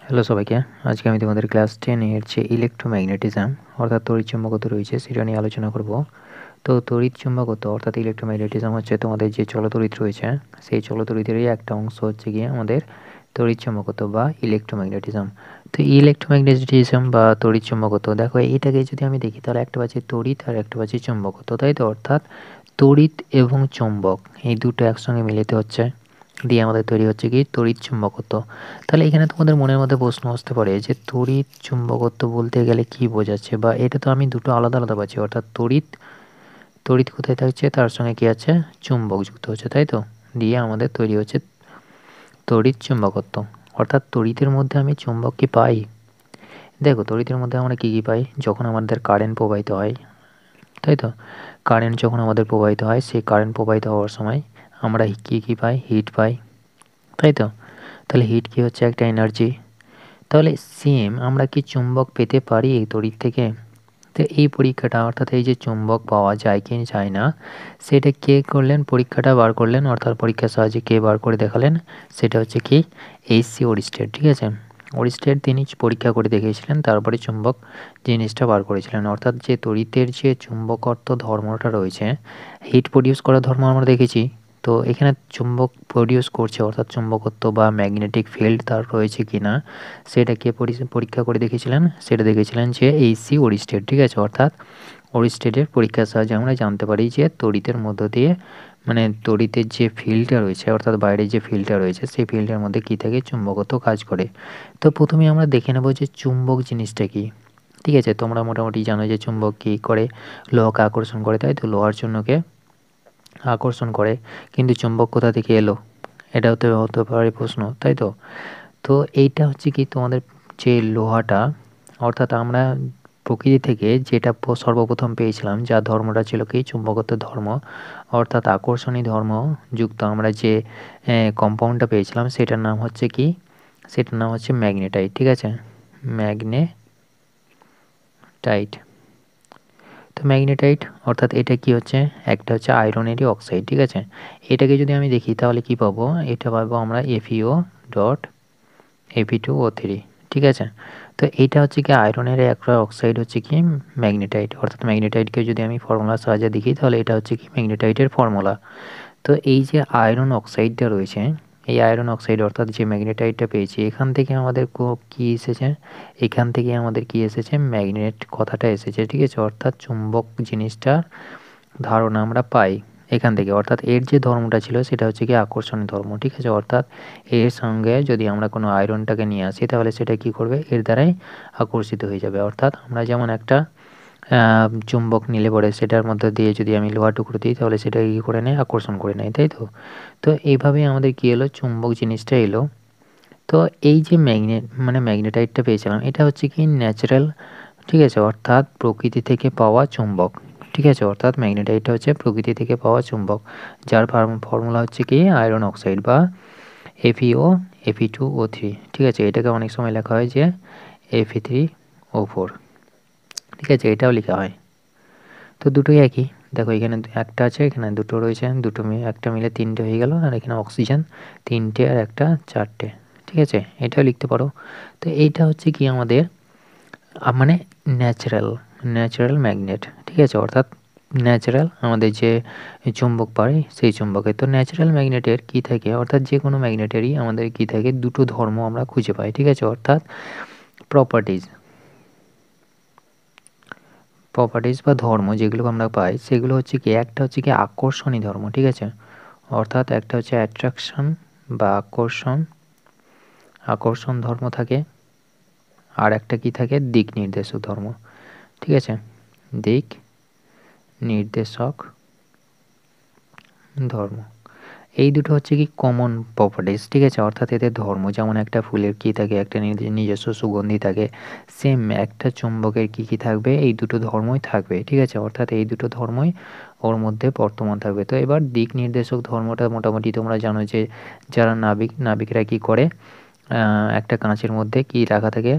Hello সবাইকে। আজকে আমি তোমাদের ক্লাস 10 এর যে ইলেক্ট্রোম্যাগনেটিজম অর্থাৎ তড়িৎচুম্বকত্ব রয়েছে সেটা নিয়ে আলোচনা করব। তো তড়িৎচুম্বকত্ব অর্থাৎ ইলেক্ট্রোম্যাগনেটিজম হচ্ছে তোমাদের যে চলতড়িৎ রয়েছে সেই চলতড়িতেরই একটা অংশ হচ্ছে গিয়ে আমাদের তড়িৎচুম্বকত্ব বা ইলেক্ট্রোম্যাগনেটিজম। তো ইলেক্ট্রোম্যাগনেটিজম বা তড়িৎচুম্বকত্ব দেখো এটাকে যদি আমি দেখি তাহলে একটা পাচ্ছি তড়িৎ আর একটা পাচ্ছি চুম্বকত্ব, তাই তো? অর্থাৎ তড়িৎ এবং চুম্বক এই দুটো একসঙ্গে মিলিত হচ্ছে দিয়ে আমাদের তৈরি হচ্ছে কি তড়িৎ চুম্বকত্ব। তাহলে এখানে তোমাদের মনের মধ্যে প্রশ্ন আসতে পারে যে তড়িৎ চুম্বকত্ব বলতে গেলে কি বোঝাচ্ছে, বা এটা তো আমি দুটো আলাদা আলাদা পাচ্ছি, অর্থাৎ তড়িৎ তড়িৎ কোথায় থাকছে তার সঙ্গে কি আছে চুম্বক যুক্ত হচ্ছে, তাই তো? দিয়ে আমাদের তৈরি হচ্ছে তড়িৎ চুম্বকত্ব। অর্থাৎ তড়িতের মধ্যে আমি চুম্বক কি পাই? দেখো তড়িতের মধ্যে আমরা কি কি পাই? যখন আমাদের কারেন্ট প্রবাহিত হয়, তাই তো? কারেন্ট যখন আমাদের প্রবাহিত হয় সেই কারেন্ট প্রবাহিত হওয়ার সময় আমরা কি পাই? হিট পাই, তাই তো? তাহলে হিট কি হচ্ছে? একটা এনার্জি। তাহলে সেম আমরা কি চুম্বক পেতে পারি এই তড়িৎ থেকে? তো এই পরীক্ষাটা অর্থাৎ এই যে চুম্বক পাওয়া যায় কি যায় না সেটা কে করলেন? পরীক্ষাটা বার করলেন, অর্থাৎ পরীক্ষার সাহায্যে কে বার করে দেখালেন? সেটা হচ্ছে কি এইচসি ওরিস্টেড, ঠিক আছে? ওরিস্টেড তিনি পরীক্ষা করে দেখিয়েছিলেন, তারপরে চুম্বক জিনিসটা বার করেছিলেন। অর্থাৎ যে তড়িতের যে চুম্বকত্ব ধর্মটা রয়েছে, হিট প্রডিউস করার ধর্ম আমরা দেখেছি, তো এখানে চুম্বক প্রডিউস করছে অর্থাৎ চুম্বকত্ব বা ম্যাগনেটিক ফিল্ড তার রয়েছে কিনা সেটা কে পরীক্ষা করে দেখেছিলেন? সেটা দেখেছিলেন যে এইচসি ওরিস্টেড, ঠিক আছে? অর্থাৎ ওরিস্টেডের পরীক্ষার সাহায্যে আমরা জানতে পারি যে তড়িতের মধ্য দিয়ে মানে তড়িতের যে ফিল্ডটা রয়েছে অর্থাৎ বাইরে যে ফিল্ডটা রয়েছে সেই ফিল্ডের মধ্যে কী থাকে? চুম্বকত্ব কাজ করে। তো প্রথমে আমরা দেখে নেব যে চুম্বক জিনিসটা কি। ঠিক আছে, তোমরা মোটামুটি জানো যে চুম্বক কী করে? লোহাকে আকর্ষণ করে, তাই তো? লোহার জন্যকে আকর্ষণ করে, কিন্তু চুম্বক কোথা থেকে এলো? এটাও তো হতে পারে প্রশ্ন, তাই তো? তো এইটা হচ্ছে কি তোমাদের যে লোহাটা অর্থাৎ আমরা প্রকৃতি থেকে যেটা সর্বপ্রথম পেয়েছিলাম যার ধর্মটা ছিল কি চুম্বকত্ব ধর্ম অর্থাৎ আকর্ষণী ধর্ম যুক্ত আমরা যে কম্পাউন্ডটা পেয়েছিলাম সেটার নাম হচ্ছে কি? সেটার নাম হচ্ছে ম্যাগনেটাইট, ঠিক আছে? ম্যাগনেটাইট। তো ম্যাগনেটাইট অর্থাৎ এটা কি হচ্ছে? একটা হচ্ছে আয়রনেরই অক্সাইড, ঠিক আছে? এটাকে যদি আমি দেখি তাহলে কি পাবো? এটা পাবো আমরা FeO ডট Fe2O3, ঠিক আছে? তো এইটা হচ্ছে কি আয়রনের একটা অক্সাইড হচ্ছে কি ম্যাগনেটাইট। অর্থাৎ ম্যাগনেটাইটকে যদি আমি ফর্মুলার সাহায্যে দেখি তাহলে এটা হচ্ছে কি ম্যাগনেটাইটের ফর্মুলা। তো এই যে আয়রন অক্সাইডটা রয়েছে, এই আয়রন অক্সাইড অর্থাৎ যে ম্যাগনেটাইটটা পেয়েছি এখান থেকে আমাদের কি এসেছে? এখান থেকে আমাদের কি এসেছে? ম্যাগনেট কথাটা এসেছে, ঠিক আছে? অর্থাৎ চুম্বক জিনিসটার ধারণা আমরা পাই এখান থেকে। অর্থাৎ এর যে ধর্মটা ছিল সেটা হচ্ছে কি আকর্ষণী ধর্ম, ঠিক আছে? অর্থাৎ এর সঙ্গে যদি আমরা কোনো আয়রনটাকে নিয়ে আসি তাহলে সেটা কি করবে? এর দ্বারাই আকর্ষিত হয়ে যাবে। অর্থাৎ আমরা যেমন একটা চুম্বক নিলে পরে সেটার মধ্যে দিয়ে যদি আমি লোহা টুকরো দিই তাহলে সেটা কী করে নেয়? আকর্ষণ করে নেয়, তাই তো? তো এইভাবেই আমাদের কী এলো? চুম্বক জিনিসটা এলো। তো এই যে ম্যাগনেটাইটটা পেয়েছিলাম এটা হচ্ছে কি ন্যাচারাল, ঠিক আছে? অর্থাৎ প্রকৃতি থেকে পাওয়া চুম্বক, ঠিক আছে? অর্থাৎ ম্যাগনেটাইটটা হচ্ছে প্রকৃতি থেকে পাওয়া চুম্বক যার ফর্মুলা হচ্ছে কি আয়রন অক্সাইড বা FeO Fe2O3, ঠিক আছে? এটাকে অনেক সময় লেখা হয় যে Fe3O4, ঠিক আছে? এটাও লেখা হয়। তো দুটোই একই। দেখো এখানে একটা আছে, এখানে দুটো রয়েছে, দুটো একটা মিলে তিনটে হয়ে গেল, আর এখানে অক্সিজেন তিনটে আর একটা চারটে, ঠিক আছে? এটাও লিখতে পারো। তো এইটা হচ্ছে কি আমাদের মানে ন্যাচারাল ম্যাগনেট, ঠিক আছে? অর্থাৎ ন্যাচারাল আমাদের যে চুম্বক পাই সেই চুম্বকে। তো ন্যাচারাল ম্যাগনেটের কী থাকে? অর্থাৎ যে কোনো ম্যাগনেটেরই আমাদের কী থাকে? দুটো ধর্ম আমরা খুঁজে পাই, ঠিক আছে? অর্থাৎ প্রপার্টিজ বা ধর্ম যেগুলো আমরা পাই সেগুলো হচ্ছে কি একটা হচ্ছে কি আকর্ষণী ধর্ম, ঠিক আছে? অর্থাৎ একটা হচ্ছে অ্যাট্রাকশন বা আকর্ষণ ধর্ম থাকে, আর একটা কি থাকে? দিক নির্দেশক ধর্ম, ঠিক আছে? দিক নির্দেশক ধর্ম। এই দুটো হচ্ছে কি কমন প্রপার্টিজ, ঠিক আছে? অর্থাৎ এদের ধর্ম যেমন একটা ফুলের কী থাকে? একটা নিজস্ব সুগন্ধি থাকে, সেম একটা চুম্বকের কী থাকবে? এই দুটো ধর্মই থাকবে, ঠিক আছে? অর্থাৎ এই দুটো ধর্মই ওর মধ্যে বর্তমান থাকবে। তো এবার দিক নির্দেশক ধর্মটা মোটামুটি তোমরা জানো যে যারা নাবিকরা কী করে? একটা কাঁচের মধ্যে কি রাখা থাকে?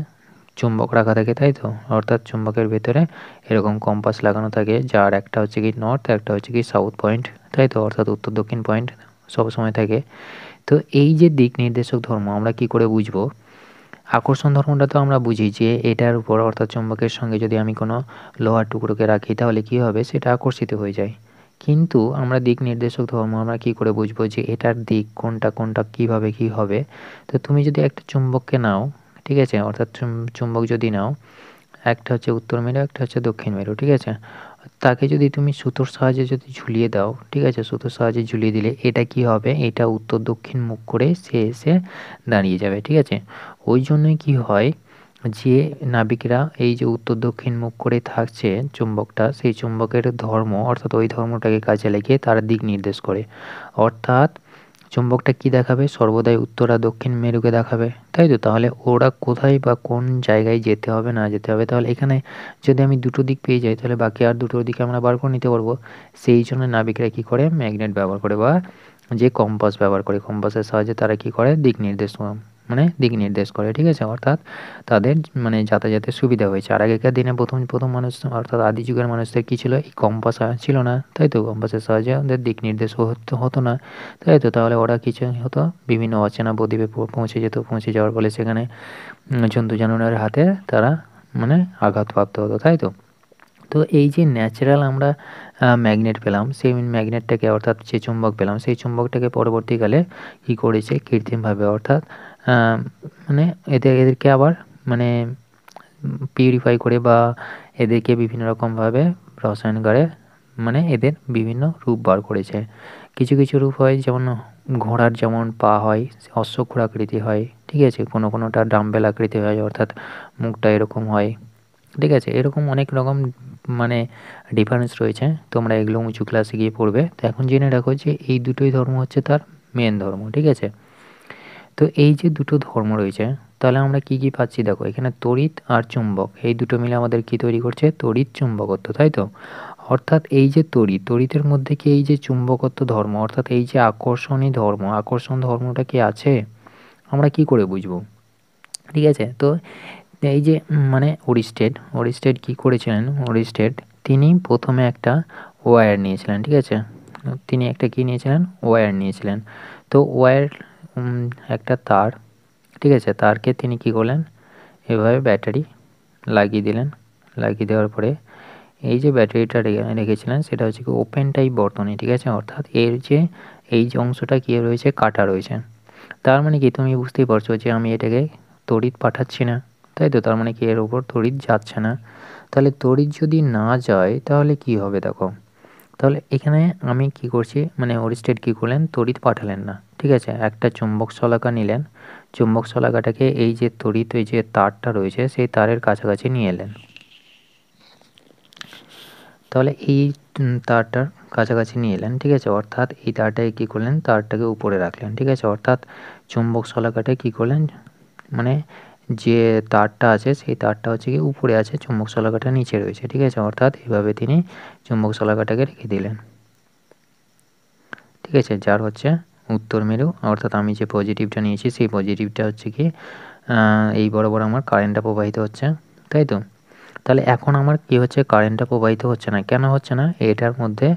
চুম্বক রাখা থাকে, তাই তো? অর্থাৎ চুম্বকের ভেতরে এরকম কম্পাস লাগানো থাকে যার একটা হচ্ছে কি নর্থ, একটা হচ্ছে কি সাউথ পয়েন্ট, তাই তো? অর্থাৎ উত্তর দক্ষিণ পয়েন্ট সবসময় থাকে। তো এই যে দিক নির্দেশক ধর্ম আমরা কি করে বুঝবো? আকর্ষণ ধর্মটা তো আমরা বুঝি যে এটার উপর অর্থাৎ চুম্বকের সঙ্গে যদি আমি কোনো লোহার টুকরোকে রাখি তাহলে কি হবে, সেটা আকর্ষিত হয়ে যায়। কিন্তু আমরা দিক নির্দেশক ধর্ম আমরা কি করে বুঝবো যে এটার দিক কোনটা কোনটা কিভাবে কি হবে? তো তুমি যদি একটা চুম্বককে নাও, ঠিক আছে, অর্থাৎ চুম্বক যদি নাও, একটা হচ্ছে উত্তর মেরু, একটা হচ্ছে দক্ষিণ মেরু, ঠিক আছে? তাকে যদি তুমি সুতোর সাহায্যে যদি ঝুলিয়ে দাও, ঠিক আছে, সুতোর সাহায্যে ঝুলিয়ে দিলে এটা কি হবে, এটা উত্তর দক্ষিণ মুখ করে সে এসে দাঁড়িয়ে যাবে, ঠিক আছে? ওই জন্যই কি হয় যে নাবিকরা এই যে উত্তর দক্ষিণ মুখ করে থাকছে চুম্বকটা, সেই চুম্বকের ধর্ম অর্থাৎ ওই ধর্মটাকে কাজে লাগিয়ে তার দিক নির্দেশ করে। অর্থাৎ চুম্বকটা কি দেখাবে, সর্বদাই উত্তর আর দক্ষিণ মেরুকে দেখাবে, তাই তো? তাহলে ওরা কোথায় বা কোন জায়গায় যেতে হবে না যেতে হবে, তাহলে এখানে যদি আমি দুটো দিক পেয়ে যাই তাহলে বাকি আর দুটো দিকে আমরা বার করে নিতে পারবো। সেই জন্য নাবিকরা কি করে, ম্যাগনেট ব্যবহার করে বা যে কম্পাস ব্যবহার করে, কম্পাসের সাহায্যে তারা কি করে, দিক নির্দেশ মানে দিক নির্দেশ করে, ঠিক আছে? অর্থাৎ তাদের মানে যাতায়াতের সুবিধা হয়েছে। আর আগেকার দিনে প্রথম প্রথম মানুষ অর্থাৎ আদি যুগের মানুষদের কী ছিল, এই কম্পাস ছিল না, তাই তো? কম্পাসের সাহায্যে ওদের দিক নির্দেশ হতো না, তাই তো? তাহলে ওরা কিছু হতো, বিভিন্ন অচেনা বদ্বীপে পৌঁছে যেত, পৌঁছে যাওয়ার ফলে সেখানে জন্তু জানোয়ারের হাতে তারা মানে আঘাতপ্রাপ্ত হতো, তাই তো? তো এই যে ন্যাচারাল আমরা ম্যাগনেট পেলাম, সেই ম্যাগনেটটাকে অর্থাৎ যে চুম্বক পেলাম, সেই চুম্বকটাকে পরবর্তীকালে কী করেছে কৃত্রিমভাবে, অর্থাৎ মানে এদেরকে আবার মানে পিউরিফাই করে বা এদেরকে বিভিন্ন রকমভাবে রসায়নগারে মানে এদের বিভিন্ন রূপ বার করেছে। কিছু কিছু রূপ হয় যেমন ঘোড়ার যেমন পা হয়, অশ্বক্ষুর আকৃতি হয়, ঠিক আছে? কোনোটা ডাম্বেল আকৃতি হয়, অর্থাৎ মুখটা এরকম হয়, ঠিক আছে? এরকম অনেক রকম মানে ডিফারেন্স রয়েছে, তোমরা এগুলো উঁচু ক্লাসে গিয়ে পড়বে। তো এখন জেনে রাখো যে এই দুটোই ধর্ম হচ্ছে তার মেন ধর্ম, ঠিক আছে? তো এই যে দুটো ধর্ম রয়েছে, তাহলে আমরা কি কি পাচ্ছি দেখো, এখানে তড়িৎ আর চুম্বক এই দুটো মিলে আমাদের কি তৈরি করছে, তড়িৎ চুম্বকত্ব, তাই তো? অর্থাৎ এই যে তড়িতের মধ্যে কি এই যে চুম্বকত্ব ধর্ম অর্থাৎ এই যে আকর্ষণী ধর্ম, আকর্ষণ ধর্মটা কি আছে, আমরা কি করে বুঝবো? ঠিক আছে? তো এই যে মানে ওরিস্টেড কি করেছিলেন, ওরিস্টেড তিনি প্রথমে একটা ওয়্যার নিয়েছিলেন, ঠিক আছে? তিনি একটা কি নিয়েছিলেন, ওয়্যার নিয়েছিলেন। তো ওয়্যার একটা তার, ঠিক আছে, তারকে তিনি কি করলেন, এভাবে ব্যাটারি লাগিয়ে দিলেন। লাগিয়ে দেওয়ার পরে এই যে ব্যাটারিটা রেখেছিলেন সেটা হচ্ছে কি ওপেন টাইপ বর্তনী, ঠিক আছে? অর্থাৎ এর যে এই যে অংশটা কি রয়েছে, কাটা রয়েছে। তার মানে কি তুমি বুঝতেই পারছো যে আমি এটাকে তড়িৎ পাঠাচ্ছি না, তাই তো? তার মানে কি এর উপর তড়িৎ যাচ্ছে না। তাহলে তড়িৎ যদি না যায় তাহলে কি হবে দেখো, তাহলে এখানে আমি কি করছি মানে ওরিস্টেড কি করলেন, তড়িৎ পাঠালেন না, ঠিক আছে? একটা চুম্বক শলাকা নিলেন, চুম্বক শলাকাটাকে এই যে তড়িৎ এই যে তারটা রয়েছে সেই তারের কাছাকাছি নিয়ে এলেন। তাহলে এই তারটার কাছাকাছি নিয়ে এলেন, ঠিক আছে? অর্থাৎ এই তারটাকে কী করলেন, তারটাকে উপরে রাখলেন, ঠিক আছে? অর্থাৎ চুম্বক শলাকাটা কী করলেন, মানে যে তারটা আছে সেই তারটা হচ্ছে কি উপরে আছে, চুম্বক শলাকাটা নিচে রয়েছে, ঠিক আছে? অর্থাৎ এভাবে তিনি চুম্বক শলাকাটাকে রেখে দিলেন, ঠিক আছে? যার হচ্ছে উত্তর মেরু, অর্থাৎ আমি যে পজিটিভটা নিয়েছি সেই পজিটিভটা হচ্ছে কি এই বরাবর আমার কারেন্টটা প্রবাহিত হচ্ছে, তাই তো? তাহলে এখন আমার কি হচ্ছে, কারেন্টটা প্রবাহিত হচ্ছে না, কেন হচ্ছে না? এটার মধ্যে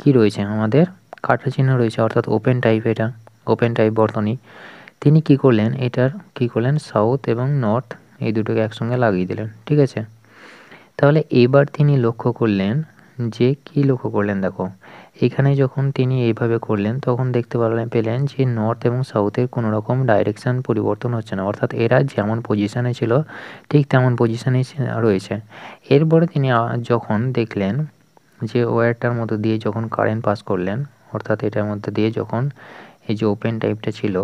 কি রয়েছে, আমাদের কাটা চিহ্ন রয়েছে, অর্থাৎ ওপেন টাইপ, এটা ওপেন টাইপ বর্তনী। তিনি কি করলেন, এটার কি করলেন, সাউথ এবং নর্থ এই দুটোকে একসঙ্গে লাগিয়ে দিলেন, ঠিক আছে? তাহলে এবার তিনি লক্ষ্য করলেন যে কি লক্ষ্য করলেন দেখো, এখানে যখন তিনি এইভাবে করলেন তখন দেখতে পেলেন যে নর্থ এবং সাউথের কোনো রকম ডাইরেকশান পরিবর্তন হচ্ছে না, অর্থাৎ এরা যেমন পজিশানে ছিল ঠিক তেমন পজিশানেই রয়েছে। এরপরে তিনি যখন দেখলেন যে ওয়্যারটার মধ্যে দিয়ে যখন কারেন্ট পাস করলেন, অর্থাৎ এটার মধ্যে দিয়ে যখন এই যে ওপেন টাইপটা ছিল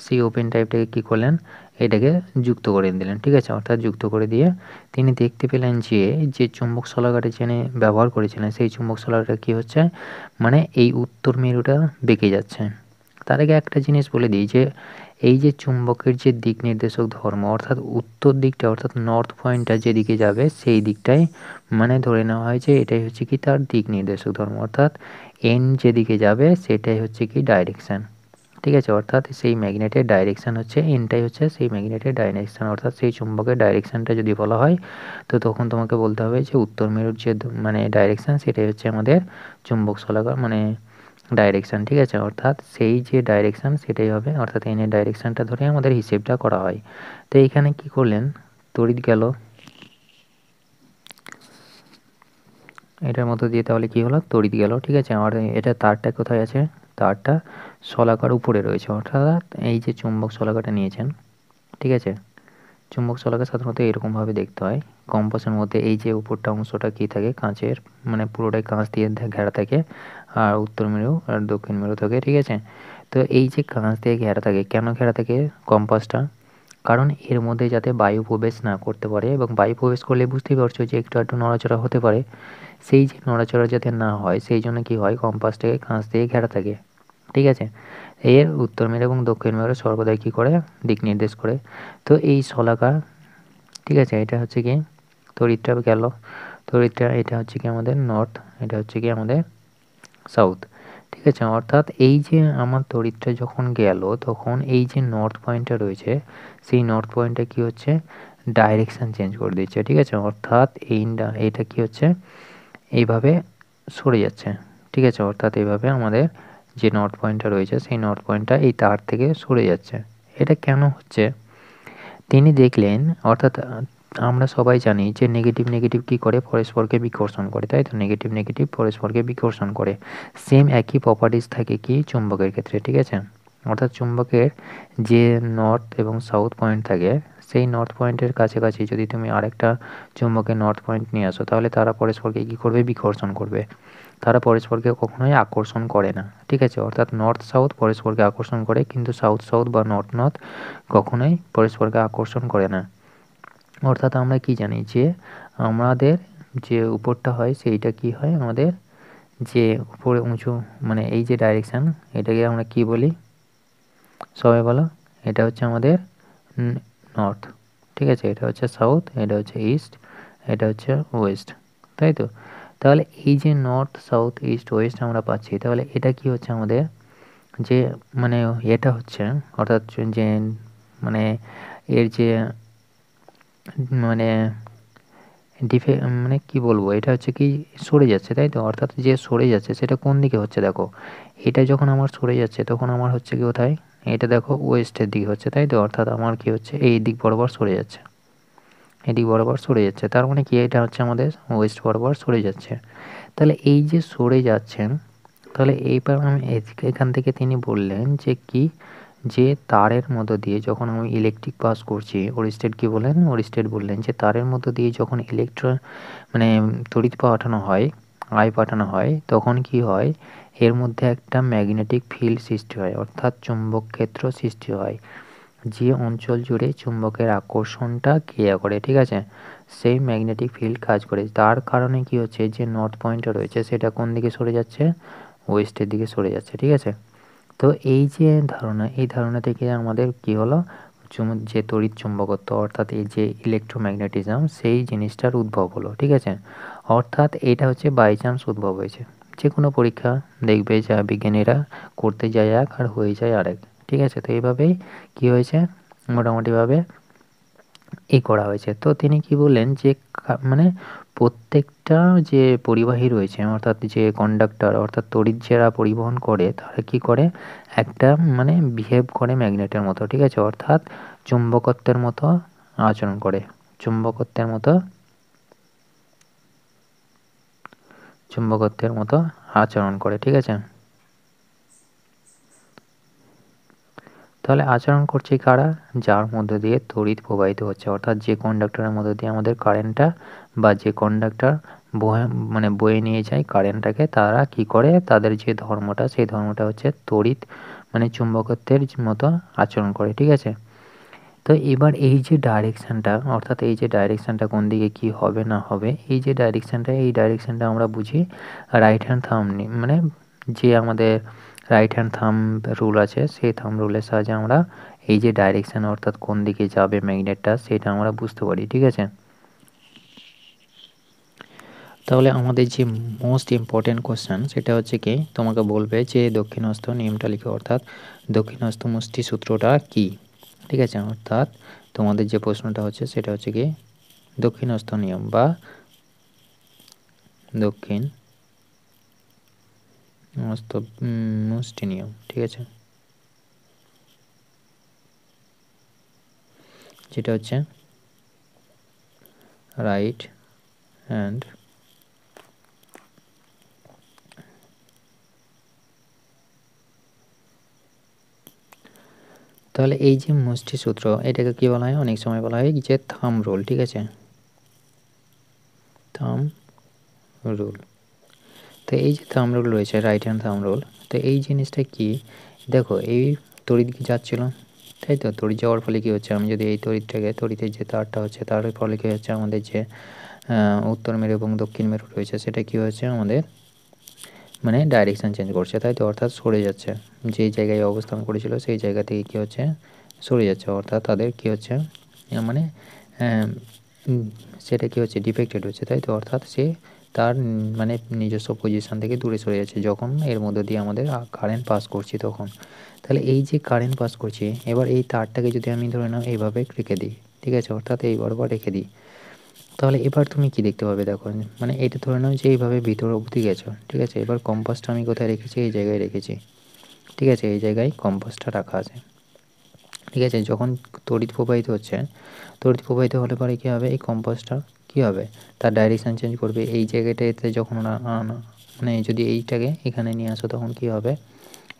সেই ওপেন টাইপটাকে কী করলেন, এটাকে যুক্ত করে দিলেন, ঠিক আছে? অর্থাৎ যুক্ত করে দিয়ে তিনি দেখতে পেলেন যে যে চুম্বক শলাকাটা যিনি ব্যবহার করেছিলেন সেই চুম্বক শলাকাটা কী হচ্ছে, মানে এই উত্তর মেরুটা বেঁকে যাচ্ছে। তার আগে একটা জিনিস বলে দিই যে এই যে চুম্বকের যে দিক নির্দেশক ধর্ম অর্থাৎ উত্তর দিকটা অর্থাৎ নর্থ পয়েন্টটা যেদিকে যাবে সেই দিকটাই মানে ধরে নেওয়া হয় যে এটাই হচ্ছে কি তার দিক নির্দেশক ধর্ম, অর্থাৎ এন যেদিকে যাবে সেটাই হচ্ছে কি ডাইরেকশান, ঠিক আছে? অর্থাৎ সেই ম্যাগনেটের ডাইরেকশান হচ্ছে এনটাই হচ্ছে সেই ম্যাগনেটের ডাইরেকশান, অর্থাৎ সেই চুম্বকের ডাইরেকশানটা যদি বলা হয় তো তখন তোমাকে বলতে হবে যে উত্তর মেরুর যে মানে ডাইরেকশান সেটাই হচ্ছে আমাদের চুম্বক শলাকা মানে ডাইরেকশান, ঠিক আছে? অর্থাৎ সেই যে ডাইরেকশান সেটাই হবে, অর্থাৎ এন এর ডাইরেকশানটা ধরে আমাদের হিসেবটা করা হয়। তো এইখানে কি করলেন, তড়িৎ গেল এটার মধ্য দিয়ে, তাহলে কি হলো, তড়িৎ গেল, ঠিক আছে? আর এটা তারটা কোথায় আছে, তারটা শলাকার উপরে রয়েছে, অর্থাৎ এই যে চুম্বক শলাকাটা নিয়েছেন, ঠিক আছে? চুম্বক শলাকা সাধারণত এরকমভাবে দেখতে হয়। কম্পাসের মধ্যে এই যে উপরটা অংশটা কি থাকে, কাঁচের, মানে পুরোটাই কাঁচ দিয়ে ঘেরা থাকে, আর উত্তর মেরু আর দক্ষিণ মেরু থাকে, ঠিক আছে? তো এই যে কাঁচ দিয়ে ঘেরা থাকে, কেন ঘেরা থাকে কম্পাসটা? কারণ এর মধ্যে যাতে বায়ু প্রবেশ না করতে পারে, এবং বায়ু প্রবেশ করলে বুঝতেই পারছো যে একটু আধটু নড়াচড়া হতে পারে, সেই যে নড়াচড়া যাতে না হয় সেই জন্য কি হয়, কম্পাসটাকে কাঁচ দিয়ে ঘেরা থাকে, ঠিক আছে? এর উত্তর মেরু এবং দক্ষিণ মেরু সর্বদাই কী করে, দিক নির্দেশ করে। তো এই শলাকা, ঠিক আছে, এটা হচ্ছে কি তড়িৎটা গেল, তড়িৎটা এটা হচ্ছে কি আমাদের নর্থ, এটা হচ্ছে কি আমাদের সাউথ, ঠিক আছে? অর্থাৎ এই যে আমার তড়িৎটা যখন গেল তখন এই যে নর্থ পয়েন্টটা রয়েছে সেই নর্থ পয়েন্টটা কি হচ্ছে, ডাইরেকশান চেঞ্জ করে দিচ্ছে, ঠিক আছে? অর্থাৎ এইটা কি হচ্ছে, এইভাবে সরে যাচ্ছে, ঠিক আছে? অর্থাৎ এইভাবে আমাদের যে নর্থ পয়েন্টটা রয়েছে সেই নর্থ পয়েন্টটা এই তার থেকে সরে যাচ্ছে। এটা কেন হচ্ছে তিনি দেখলেন, অর্থাৎ আমরা সবাই জানি যে নেগেটিভ নেগেটিভ কী করে, পরস্পরকে বিকর্ষণ করে, তাই তো? নেগেটিভ নেগেটিভ পরস্পরকে বিকর্ষণ করে। সেম একই প্রপার্টিস থাকে কি চুম্বকের ক্ষেত্রে, ঠিক আছে? অর্থাৎ চুম্বকের যে নর্থ এবং সাউথ পয়েন্ট থাকে সেই নর্থ পয়েন্টের কাছাকাছি যদি তুমি আরেকটা চুম্বকের নর্থ পয়েন্ট নিয়ে আসো, তাহলে তারা পরস্পরকে কী করবে, বিকর্ষণ করবে। তারা পরস্পরকে কখনোই আকর্ষণ করে না, ঠিক আছে? অর্থাৎ নর্থ সাউথ পরস্পরকে আকর্ষণ করে, কিন্তু সাউথ সাউথ বা নর্থ নর্থ কখনোই পরস্পরকে আকর্ষণ করে না। অর্থাৎ আমরা কি জানি যে আমাদের যে উপরটা হয় সেইটা কি হয়, আমাদের যে উপরে উঁচু, মানে এই যে ডাইরেকশান, এটাকে আমরা কি বলি, সবাই বলো? এটা হচ্ছে আমাদের নর্থ, ঠিক আছে? এটা হচ্ছে সাউথ, এটা হচ্ছে ইস্ট, এটা হচ্ছে ওয়েস্ট, তাই তো? তাহলে এই যে নর্থ সাউথ ইস্ট ওয়েস্ট আমরা পাচ্ছি, তাহলে এটা কি হচ্ছে আমাদের যে, মানে এটা হচ্ছে, অর্থাৎ যে মানে এর যে মানে মানে কি বলবো, এটা হচ্ছে কি সরে যাচ্ছে, তাই তো? অর্থাৎ যে সরে যাচ্ছে সেটা কোন দিকে হচ্ছে দেখো, এটা যখন আমার সরে যাচ্ছে তখন আমার হচ্ছে কি কোথায়, এটা দেখো ওয়েস্টের দিকে হচ্ছে, তাই তো? অর্থাৎ আমার কি হচ্ছে, এই দিক বরাবর সরে যাচ্ছে, এদিক বরাবর সরে যাচ্ছে, তার মানে কি এটা হচ্ছে আমাদের ওয়েস্ট বরাবর সরে যাচ্ছে। তাহলে এই যে সরে যাচ্ছেন, তাহলে এইবার আমি এখান থেকে তিনি বললেন যে কি, যে তারের মধ্য দিয়ে যখন আমি ইলেকট্রিক পাস করছি, ওরিস্টেট কি বললেন, ওরিস্টেট বললেন যে তারের মধ্য দিয়ে যখন মানে তড়িৎ পাঠানো হয়, পাঠানো হয়, তখন কি হয়, এর মধ্যে একটা ম্যাগনেটিক ফিল্ড সৃষ্টি হয়, অর্থাৎ চুম্বক ক্ষেত্র সৃষ্টি হয়, যে অঞ্চল জুড়ে চুম্বকের আকর্ষণটা ক্রিয়া করে, ঠিক আছে? সেই ম্যাগনেটিক ফিল্ড কাজ করে, তার কারণে কি হচ্ছে, যে নর্থ পয়েন্টটা রয়েছে সেটা কোন দিকে সরে যাচ্ছে, ওয়েস্টের দিকে সরে যাচ্ছে, ঠিক আছে? তো এই যে ধারণা, এই ধারণা থেকে আমাদের কি হলো, যে তড়িৎ চুম্বকত্ব, অর্থাৎ এই যে ইলেকট্রোম্যাগনেটিজম, সেই জিনিসটার উদ্ভব হলো, ঠিক আছে? অর্থাৎ এটা হচ্ছে বাই চান্স উদ্ভব হয়েছে। যে কোনো পরীক্ষা দেখবে যা বিজ্ঞানীরা করতে যায় এক আর হয়ে যায় আরেক, ঠিক আছে? তো এইভাবেই কি হয়েছে, মোটামুটিভাবে করা হয়েছে। তো তিনি কি বললেন যে মানে প্রত্যেকটা যে পরিবাহী রয়েছে, অর্থাৎ যে কন্ডাক্টর, অর্থাৎ তড়িৎ যারা পরিবহন করে তারা কি করে, একটা মানে বিহেভ করে ম্যাগনেটের মতো, ঠিক আছে? অর্থাৎ চুম্বকত্বের মতো আচরণ করে, চুম্বকত্বের মতো, চুম্বকত্বের মতো আচরণ করে, ঠিক আছে? তাহলে আচরণ করছে কারা, যার মধ্য দিয়ে তড়িৎ প্রবাহিত হচ্ছে, অর্থাৎ যে কন্ডাক্টরের মধ্য দিয়ে আমাদের কারেন্টটা, বা যে কন্ডাক্টর মানে বয়ে নিয়ে যায় কারেন্টটাকে, তারা কি করে, তাদের যে ধর্মটা সেই ধর্মটা হচ্ছে তড়িৎ, মানে চুম্বকত্বের মতো আচরণ করে, ঠিক আছে? তো এবার এই যে ডাইরেকশানটা, অর্থাৎ এই যে ডাইরেকশানটা কোন দিকে কি হবে না হবে, এই যে ডাইরেকশানটা, এই ডাইরেকশানটা আমরা বুঝি রাইট হ্যান্ড থাম্ব নিয়ে, মানে যে আমাদের রাইট হ্যান্ড থাম্ব রুল আছে সেই থাম্ব রুলের সাহায্যে আমরা এই যে ডাইরেকশান, অর্থাৎ কোন দিকে যাবে ম্যাগনেটটা, সেটা আমরা বুঝতে পারি, ঠিক আছে? তাহলে আমাদের যে মোস্ট ইম্পর্টেন্ট কোশ্চেন সেটা হচ্ছে কি, তোমাকে বলবে যে দক্ষিণহস্ত নিয়মটা লিখো, অর্থাৎ দক্ষিণহস্ত মুষ্টি সূত্রটা কি, ঠিক আছে? অর্থাৎ তোমাদের যে প্রশ্নটা হচ্ছে সেটা হচ্ছে কি দক্ষিণহস্ত নিয়ম বা দক্ষিণ মোস্ট নিয়ম, ঠিক আছে, যেটা হচ্ছে রাইট হ্যান্ড তাহলে এই যে মুষ্টি সূত্র এটাকে কি বলা হয়, অনেক সময় বলা হয় যে থাম রুল, ঠিক আছে, থাম রুল। তো এই যে থাম রুল রয়েছে, রাইট হ্যান্ড থাম রুল, তো এই জিনিসটা কি, দেখো এই তড়িৎ যাচ্ছিল, তাই তো, তড়িৎ যাওয়ার ফলে কী হচ্ছে, আমি যদি এই তড়িতের যে তারটা হচ্ছে তার ফলে কী হচ্ছে, আমাদের যে উত্তর মেরু এবং দক্ষিণ মেরু রয়েছে সেটা কী হচ্ছে আমাদের মানে ডাইরেকশান চেঞ্জ করছে, তাই তো, অর্থাৎ সরে যাচ্ছে, যেই জায়গায় অবস্থান করেছিল সেই জায়গা থেকে কী হচ্ছে সরে যাচ্ছে, অর্থাৎ তাদের কী হচ্ছে মানে সেটা কী হচ্ছে ডিফেক্টেড হচ্ছে, তাই তো, অর্থাৎ সে তার মানে নিজস্ব পজিশান থেকে দূরে সরে যাচ্ছে যখন এর মধ্যে দিয়ে আমাদের কারেন্ট পাস করছি তখন। তাহলে এই যে কারেন্ট পাস করছি, এবার এই তারটাকে যদি আমি ধরে নাও এইভাবে রেখে দিই, ঠিক আছে, অর্থাৎ এই বরাবর রেখে দিই, তাহলে এবার তুমি কি দেখতে পাবে, দেখো মানে এটা ধরে নাও যে এইভাবে ভিতর অবধি গেছো, ঠিক আছে, এবার কম্পাসটা আমি কোথায় রেখেছি, এই জায়গায় রেখেছি, ঠিক আছে, এই জায়গায় কম্পাসটা রাখা আছে, ঠিক আছে, যখন তড়িৎ প্রবাহিত হচ্ছে, তড়িৎ প্রবাহিত হলে পরে কী হবে, এই কম্পাসটা কী হবে, তার ডাইরেকশান চেঞ্জ করবে, এই জায়গাটাতে যখন মানে যদি এইটাকে এখানে নিয়ে আসো তখন কী হবে,